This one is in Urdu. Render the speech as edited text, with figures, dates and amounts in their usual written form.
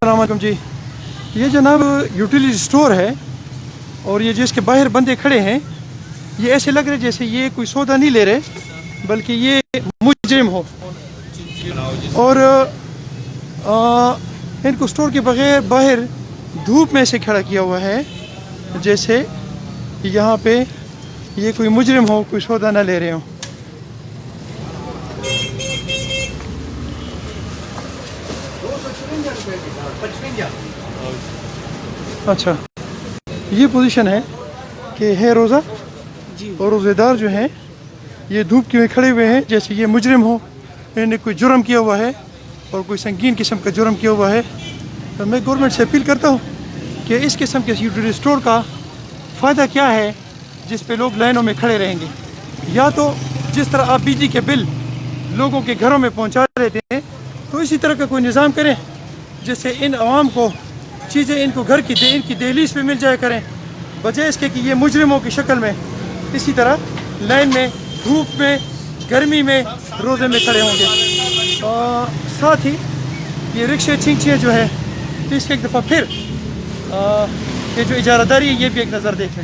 السلام علیکم جی. یہ جناب یوٹیلیٹی اسٹور ہے اور یہ جس کے باہر بندے کھڑے ہیں یہ ایسے لگ رہے جیسے یہ کوئی سودا نہیں لے رہے بلکہ یہ مجرم ہو, اور ان کو اسٹور کے بغیر باہر دھوپ میں سے کھڑا کیا ہوا ہے جیسے یہاں پہ یہ کوئی مجرم ہو, کوئی سودا نہ لے رہے ہوں. اچھا, یہ پوزیشن ہے کہ ہے روزہ اور روزے دار جو ہیں یہ دھوپ کے میں کھڑے ہوئے ہیں جیسے یہ مجرم ہو, انہوں نے کوئی جرم کیا ہوا ہے اور کوئی سنگین قسم کا جرم کیا ہوا ہے. تو میں گورنمنٹ سے اپیل کرتا ہوں کہ اس قسم کے یوٹیلیٹی اسٹور کا فائدہ کیا ہے جس پہ لوگ لائنوں میں کھڑے رہیں گے. یا تو جس طرح آپ بجلی کے بل لوگوں کے گھروں میں پہنچا دیتے ہیں تو اسی طرح کا کوئی نظام کریں جس سے ان عوام کو چیزیں ان کو گھر کی ان کی دہلیز پہ مل جایا کریں, بجائے اس کے کہ یہ مجرموں کی شکل میں اسی طرح لائن میں دھوپ میں گرمی میں روزے میں کھڑے ہوں گے. ساتھ ہی یہ رکشے چھینچیاں جو ہے اس کے ایک دفعہ پھر یہ جو اجارہ داری ہے یہ بھی ایک نظر دیکھیں.